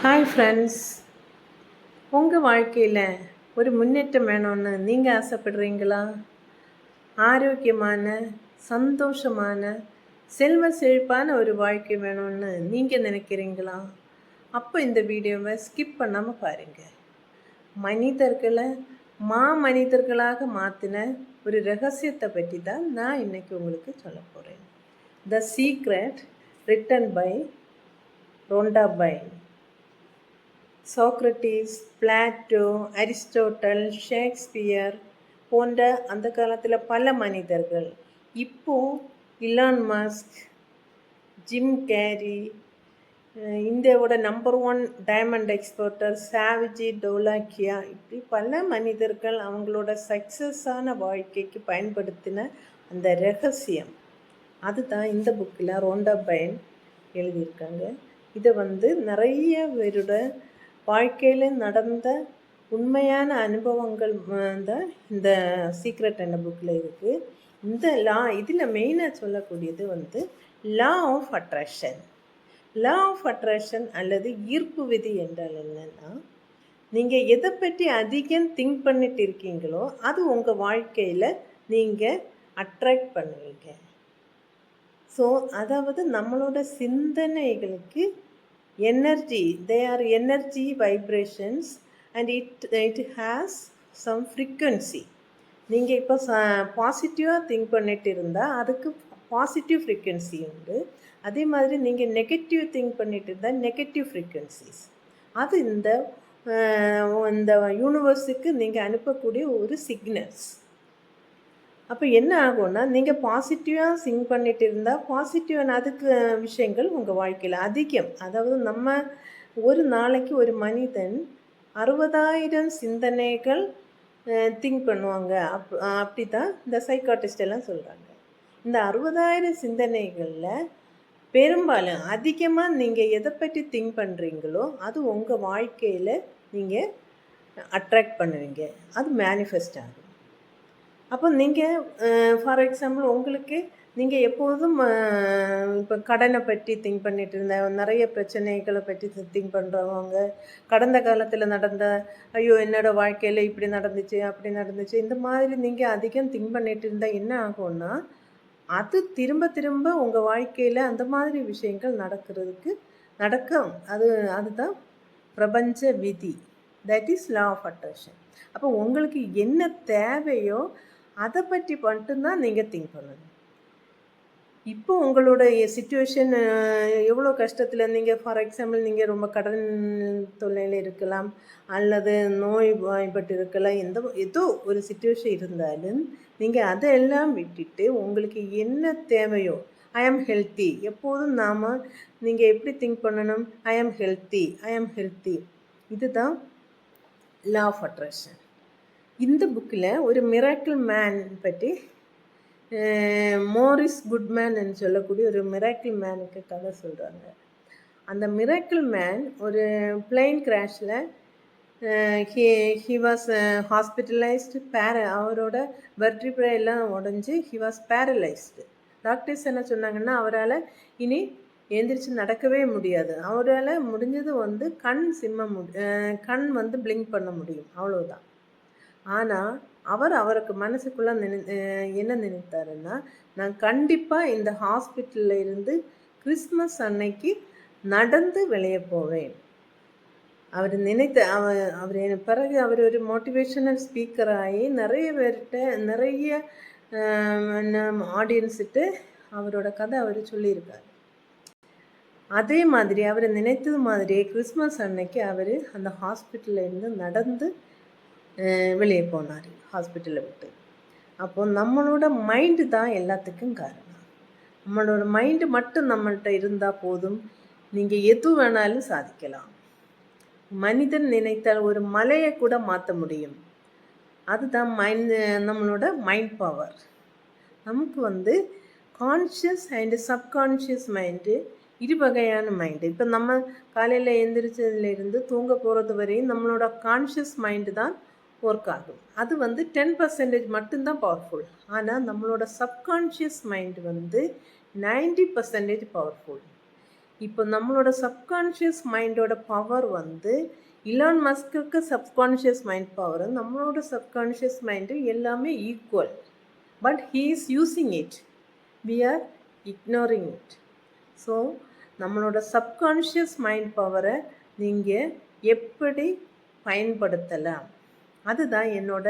Hi friends, உங்கள் வாழ்க்கையில் ஒரு முன்னேற்றம் வேணும்னு நீங்கள் ஆசைப்படுறீங்களா? ஆரோக்கியமான, சந்தோஷமான, செல்வ செழிப்பான ஒரு வாழ்க்கை வேணும்னு நீங்கள் நினைக்கிறீங்களா? அப்போ இந்த வீடியோவை ஸ்கிப் பண்ணாமல் பாருங்கள். மனிதர்களை மனிதர்களாக மாற்றின ஒரு ரகசியத்தை பற்றி தான் நான் இன்றைக்கி உங்களுக்கு சொல்ல போகிறேன். The Secret written by Rhonda Byrne. Socrates, Plato, Aristotle, Shakespeare போன்ற அந்த காலத்தில் பல மனிதர்கள். இப்போது இலான் மஸ்க், ஜிம் கேரி, இந்தியாவோட number 1 diamond exporter Savji Dholakia, இப்படி பல மனிதர்கள் அவங்களோட சக்ஸஸான வாழ்க்கைக்கு பயன்படுத்தின அந்த ரகசியம் அதுதான் இந்த புக்கில் ரோண்டா பைன் எழுதியிருக்காங்க. இதை நிறைய பேரோட வாழ்க்கையில் நடந்த உண்மையான அனுபவங்கள் தான் இந்த சீக்ரெட் என்ற புக்கில் இருக்குது. இந்த இதில் மெயினாக சொல்லக்கூடியது law of attraction. Law of attraction அல்லது ஈர்ப்பு விதி என்றால் என்னென்னா, நீங்கள் எதை பற்றி அதிகம் திங்க் பண்ணிட்டு இருக்கீங்களோ அது உங்கள் வாழ்க்கையில் நீங்கள் அட்ராக்ட் பண்ணுவீங்க. ஸோ அதாவது நம்மளோட சிந்தனைகளுக்கு energy, they are energy vibrations and it has some frequency. நீங்கள் இப்போ பாசிட்டிவாக திங்க் பண்ணிட்டு இருந்தால் அதுக்கு பாசிட்டிவ் ஃப்ரீக்வன்சி உண்டு. அதே மாதிரி நீங்கள் நெகட்டிவ் திங்க் பண்ணிட்டு இருந்தால் நெகட்டிவ் ஃப்ரீக்வன்சிஸ். அது இந்த யூனிவர்ஸுக்கு நீங்கள் அனுப்பக்கூடிய ஒரு சிக்னல்ஸ். அப்போ என்ன ஆகும்னா, நீங்கள் பாசிட்டிவாக திங்க் பண்ணிட்டு இருந்தால் பாசிட்டிவான அதுக்கு விஷயங்கள் உங்கள் வாழ்க்கையில் அதிகம். அதாவது நம்ம ஒரு நாளைக்கு ஒரு மனிதன் 60,000 சிந்தனைகள் திங்க் பண்ணுவாங்க. அப்படி தான் இந்த சைக்காட்டிஸ்ட் எல்லாம் சொல்கிறாங்க. இந்த 60,000 சிந்தனைகளில் பெரும்பாலும் அதிகமாக நீங்கள் எதை பற்றி திங்க் பண்ணுறீங்களோ அது உங்கள் வாழ்க்கையில் நீங்கள் அட்ராக்ட் பண்ணுவீங்க, அது மேனிஃபெஸ்ட் ஆகும். அப்போ நீங்கள் ஃபார் எக்ஸாம்பிள் உங்களுக்கு நீங்கள் எப்போதும் இப்போ கடனை பற்றி திங்க் பண்ணிட்டு இருந்த நிறைய பிரச்சனைகளை பற்றி திங்க் பண்ணுறவங்க, கடந்த காலத்தில் நடந்த ஐயோ என்னோடய வாழ்க்கையில் இப்படி நடந்துச்சு அப்படி நடந்துச்சு இந்த மாதிரி நீங்கள் அதிகம் திங்க் பண்ணிட்டு இருந்தால் என்ன ஆகும்னா, அது திரும்ப திரும்ப உங்கள் வாழ்க்கையில் அந்த மாதிரி விஷயங்கள் நடக்கும். அதுதான் பிரபஞ்ச விதி. That is law of attraction. அப்போ உங்களுக்கு என்ன தேவையோ அதை பற்றி மட்டும்தான் நீங்கள் திங்க் பண்ணணும். இப்போ உங்களோட சிச்சுவேஷன் எவ்வளோ கஷ்டத்தில் நீங்கள் ஃபார் எக்ஸாம்பிள் நீங்கள் ரொம்ப கடன் தொல்லையில் இருக்கலாம், அல்லது நோய் வாய்ப்பட்டு இருக்கலாம், ஏதோ ஒரு சிச்சுவேஷன் இருந்தாலும் நீங்கள் அதையெல்லாம் விட்டுட்டு உங்களுக்கு என்ன தேவையோ, ஐ ஆம் ஹெல்த்தி, எப்போதும் நீங்கள் எப்படி திங்க் பண்ணணும், ஐ ஆம் ஹெல்த்தி. இதுதான் லா ஆஃப் அட்ராக்ஷன். இந்த புக்கில் ஒரு மிராக்கிள் மேன் பற்றி மோரிஸ் குட்மேன் என்று சொல்லக்கூடிய ஒரு மிராக்கிள் மேனுக்கு கதை சொல்கிறாங்க. அந்த மிராக்கிள் மேன் ஒரு பிளேன் கிராஷில் ஹி வாஸ் ஹாஸ்பிட்டலைஸ்டு. அவரோட வெர்டிப்ரா எல்லாம் உடஞ்சி ஹி வாஸ் பேரலைஸ்டு. டாக்டர்ஸ் என்ன சொன்னாங்கன்னா, அவரால் இனி எழுந்திரிச்சு நடக்கவே முடியாது. அவரால் முடிஞ்சது கண் பிளிங்க் பண்ண முடியும், அவ்வளோதான். ஆனால் அவருக்கு மனசுக்குள்ளே என்ன நினைத்தாருன்னா, நான் கண்டிப்பாக இந்த ஹாஸ்பிட்டலில் இருந்து கிறிஸ்மஸ் அன்னைக்கு நடந்து வெளியே போவேன். அவர் பிறகு அவர் ஒரு மோட்டிவேஷனல் ஸ்பீக்கராகி நிறைய பேர்கிட்ட நிறைய ஆடியன்ஸுட்டு அவரோட கதை அவர் சொல்லியிருக்கார். அதே மாதிரி அவர் நினைத்தது மாதிரியே கிறிஸ்மஸ் அன்னைக்கு அவர் அந்த ஹாஸ்பிட்டலில் இருந்து நடந்து வெளியே போனார், ஹாஸ்பிட்டலை விட்டு. அப்போது நம்மளோட மைண்டு தான் எல்லாத்துக்கும் காரணம். நம்மளோட மைண்டு மட்டும் நம்மள்கிட்ட இருந்தால் போதும், நீங்கள் எது வேணாலும் சாதிக்கலாம். மனிதன் நினைத்தால் ஒரு மலையை கூட மாற்ற முடியும். அதுதான் நம்மளோட மைண்ட் பவர். நமக்கு கான்ஷியஸ் அண்டு சப்கான்ஷியஸ் மைண்டு, இரு வகையான மைண்டு. இப்போ நம்ம காலையில் எழுந்திரிச்சதுலேருந்து தூங்க போகிறது வரையும் நம்மளோட கான்ஷியஸ் மைண்டு தான் ஒர்க் ஆகும். அது 10% மட்டும்தான் பவர்ஃபுல். ஆனால் நம்மளோட சப்கான்ஷியஸ் மைண்டு 90% பவர்ஃபுல். இப்போ நம்மளோட சப்கான்ஷியஸ் மைண்டோட பவர் வந்து இலான் மஸ்க்கு சப்கான்ஷியஸ் மைண்ட் பவர், நம்மளோட சப்கான்ஷியஸ் மைண்டு எல்லாமே equal. But he is using it, we are ignoring it. So நம்மளோட சப்கான்ஷியஸ் மைண்ட் பவரை நீங்கள் எப்படி பயன்படுத்தலாம், அதுதான் என்னோட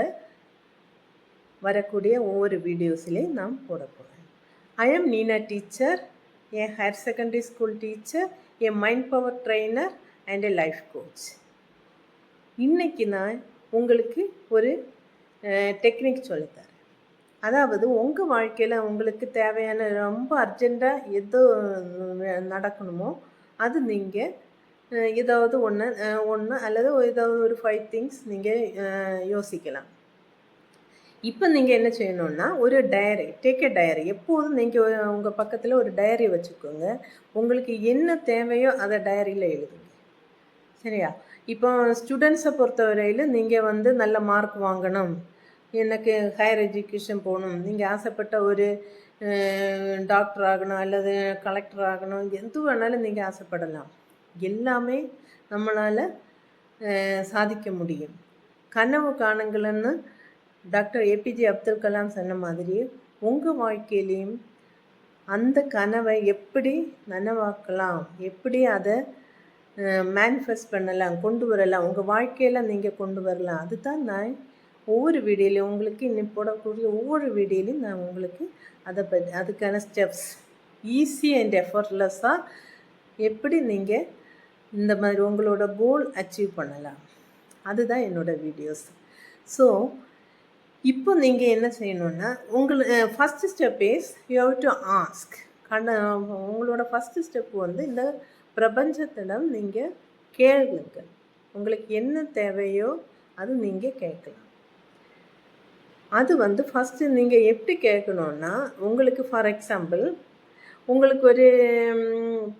வரக்கூடிய ஒவ்வொரு வீடியோஸ்லேயும் நான் போட போகிறேன். I am Neena teacher, a higher secondary school teacher, a mind power trainer and a life coach. இன்னைக்கு நான் உங்களுக்கு ஒரு டெக்னிக் சொல்லித்தரேன். அதாவது உங்கள் வாழ்க்கையில் உங்களுக்கு தேவையான ரொம்ப அர்ஜெண்ட்டாக எதோ நடக்கணுமோ அது நீங்கள் ஏதாவது ஒன்று அல்லது ஏதாவது ஒரு 5 திங்ஸ் நீங்கள் யோசிக்கலாம். இப்போ நீங்கள் என்ன செய்யணுன்னா, ஒரு டைரி, டேக் எ டைரி. எப்போதும் நீங்கள் உங்கள் பக்கத்தில் ஒரு டைரி வச்சுக்கோங்க. உங்களுக்கு என்ன தேவையோ அதை டைரியில் எழுதுங்க, சரியா? இப்போ ஸ்டூடெண்ட்ஸை பொறுத்தவரையில் நீங்கள் வந்து நல்ல மார்க் வாங்கணும், எனக்கு ஹையர் எஜுகேஷன் போகணும், நீங்கள் ஆசைப்பட்ட ஒரு டாக்டர் ஆகணும் அல்லது கலெக்டர் ஆகணும், எது வேணாலும் நீங்கள் ஆசைப்படலாம். எல்லாமே நம்மளால் சாதிக்க முடியும். கனவு காணுங்கள்னு டாக்டர் ஏபிஜே அப்துல் கலாம் சொன்ன மாதிரி உங்கள் வாழ்க்கையிலையும் அந்த கனவை எப்படி நனவாக்கலாம், எப்படி அதை மேனிஃபெஸ்ட் பண்ணலாம், கொண்டு வரலாம், உங்கள் வாழ்க்கையில் நீங்கள் கொண்டு வரலாம். அதுதான் நான் ஒவ்வொரு வீடியோலையும் உங்களுக்கு இன்னும் போடக்கூடிய ஒவ்வொரு வீடியோலையும் நான் உங்களுக்கு அதுக்கான ஸ்டெப்ஸ் ஈஸி அண்ட் எஃபர்ட்லெஸ்ஸாக எப்படி நீங்கள் இந்த மாதிரி உங்களோட கோல் அச்சீவ் பண்ணலாம், அதுதான் என்னோடய வீடியோஸ். ஸோ இப்போ நீங்கள் என்ன செய்யணுன்னா, first step is you have to ask. உங்களோட ஃபஸ்ட்டு ஸ்டெப் வந்து இந்த பிரபஞ்சத்திடம் நீங்கள் கேளுங்க. உங்களுக்கு என்ன தேவையோ அது நீங்கள் கேட்கலாம். அது வந்து ஃபஸ்ட்டு நீங்கள் எப்படி கேட்கணுன்னா, உங்களுக்கு ஃபார் எக்ஸாம்பிள் உங்களுக்கு ஒரு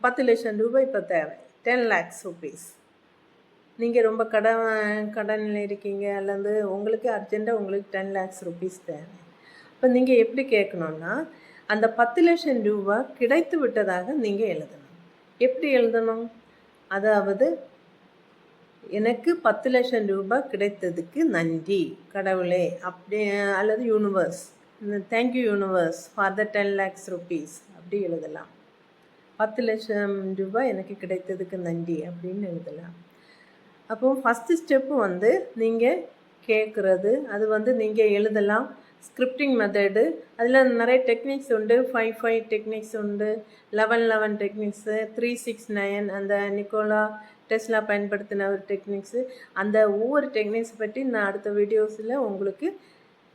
10 லட்சம் ரூபாய் இப்போ தேவை, 10 lakhs rupees. நீங்கள் ரொம்ப கடனில் இருக்கீங்க அல்லது உங்களுக்கு அர்ஜெண்ட்டாக உங்களுக்கு 10 lakhs rupees தேவை. இப்போ நீங்கள் எப்படி கேட்கணுன்னா, அந்த 10 லட்சம் ரூபா கிடைத்து விட்டதாக நீங்கள் எழுதணும். எப்படி எழுதணும்? அதாவது எனக்கு 10 லட்சம் ரூபா கிடைத்ததுக்கு நன்றி கடவுளே, அப்படி அல்லது universe, thank you universe for the 10 lakhs rupees அப்படி எழுதலாம். 10 லட்சம் ரூபாய் எனக்கு கிடைத்ததுக்கு நன்றி அப்படின்னு எழுதலாம். அப்போது ஃபஸ்ட்டு ஸ்டெப்பு வந்து நீங்கள் கேட்குறது, அது வந்து நீங்கள் எழுதலாம். ஸ்கிரிப்டிங் மெத்தடு, அதில் நிறைய டெக்னிக்ஸ் உண்டு. 5 டெக்னிக்ஸ் உண்டு, 11 டெக்னிக்ஸு, 369 அந்த நிக்கோலா டெஸ்லா பயன்படுத்தின ஒரு டெக்னிக்ஸு. அந்த ஒவ்வொரு டெக்னிக்ஸ் பற்றி நான் அடுத்த வீடியோஸில் உங்களுக்கு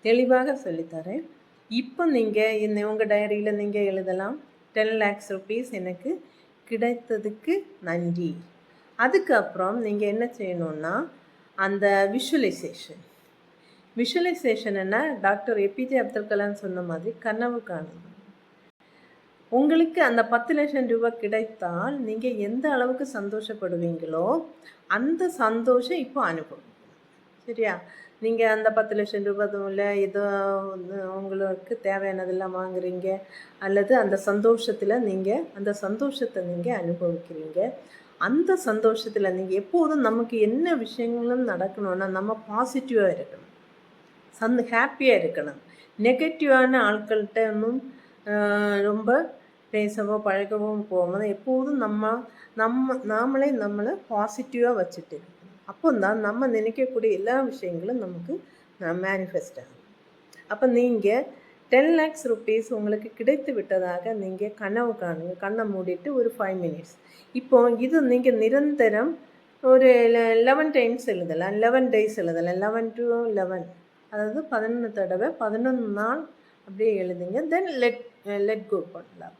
தெளிவாக சொல்லித்தரேன். இப்போ நீங்கள் உங்கள் டைரியில் நீங்கள் எழுதலாம், 10 lakhs rupees எனக்கு கிடைத்ததுக்கு நன்றி. அதுக்கப்புறம் நீங்கள் என்ன செய்யணுன்னா, அந்த விஷுவலைசேஷன் என்ன, டாக்டர் ஏபிஜே அப்துல் கலாம் சொன்ன மாதிரி கனவு காணுங்க. உங்களுக்கு அந்த 10 லட்சம் ரூபாய் கிடைத்தால் நீங்கள் எந்த அளவுக்கு சந்தோஷப்படுவீங்களோ அந்த சந்தோஷம் இப்போ அனுபவிக்கணும், சரியா? நீங்கள் அந்த 10 லட்சம் ரூபாயில் ஏதோ உங்களுக்கு தேவையானதெல்லாம் வாங்குறீங்க அல்லது அந்த சந்தோஷத்தில் அந்த சந்தோஷத்தை நீங்கள் அனுபவிக்கிறீங்க. அந்த சந்தோஷத்தில் நீங்கள் எப்போதும் நமக்கு என்ன விஷயங்களும் நடக்கணும்னா நம்ம பாசிட்டிவாக இருக்கணும், ஹாப்பியாக இருக்கணும். நெகட்டிவான ஆட்கள்கிட்ட இன்னும் ரொம்ப பேசவோ பழகவோ போகும்போது எப்போதும் நாமளே நம்மளை பாசிட்டிவாக வச்சுட்டு இருக்கணும். அப்போ தான் நம்ம நினைக்கக்கூடிய எல்லா விஷயங்களும் நமக்கு மேனிஃபெஸ்ட் ஆகும். அப்போ நீங்கள் 10 lakhs rupees உங்களுக்கு கிடைத்து விட்டதாக நீங்கள் கனவு காணுங்க, கண்ணை மூடிட்டு ஒரு 5 minutes. இப்போ இது நீங்கள் நிரந்தரம் ஒரு 11 times எழுதலாம், 11 days எழுதலாம், 11 to 11, அதாவது 11 தடவை 11 நாள் அப்படியே எழுதுங்க. தென் லெட் கோ பண்ணலாம்.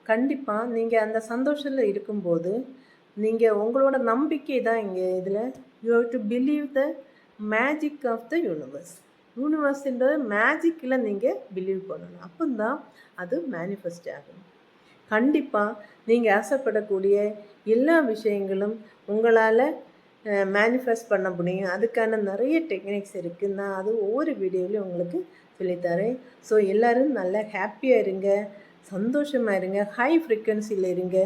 கண்டிப்பாக நீங்கள் அந்த சந்தோஷத்தில் இருக்கும்போது நீங்கள் உங்களோட நம்பிக்கை தான் இங்கே இதில் you have to believe the magic of the யூனிவர்ஸ்ன்றது மேஜிக்கில் நீங்கள் பிலீவ் பண்ணணும். அப்போ தான் அது மேனிஃபெஸ்ட் ஆகும். கண்டிப்பாக நீங்கள் ஆசைப்படக்கூடிய எல்லா விஷயங்களும் உங்களால் மேனிஃபெஸ்ட் பண்ண முடியும். அதுக்கான நிறைய டெக்னிக்ஸ் இருக்குது. நான் அது ஒவ்வொரு வீடியோவிலையும் உங்களுக்கு சொல்லித்தரேன். ஸோ எல்லோரும் நல்லா ஹாப்பியாக இருங்க, சந்தோஷமாக இருங்க, ஹை ஃப்ரீக்வன்சியில் இருங்க.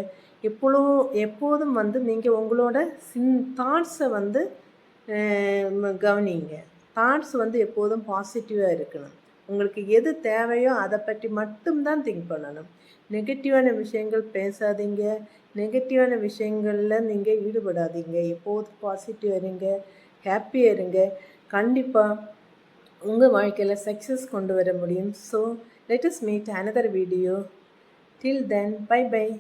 எப்போதும் வந்து நீங்கள் உங்களோட தாட்ஸை வந்து கவனிங்க. தாட்ஸ் வந்து எப்போதும் பாசிட்டிவாக இருக்கணும். உங்களுக்கு எது தேவையோ அதை பற்றி மட்டும்தான் திங்க் பண்ணணும். நெகட்டிவான விஷயங்கள் பேசாதீங்க. நெகட்டிவான விஷயங்களில் நீங்கள் ஈடுபடாதீங்க. எப்போதும் பாசிட்டிவாக இருங்க, ஹாப்பியாக இருங்க. கண்டிப்பாக உங்கள் வாழ்க்கையில் சக்ஸஸ் கொண்டு வர முடியும். So let us meet another video. Till then, bye bye.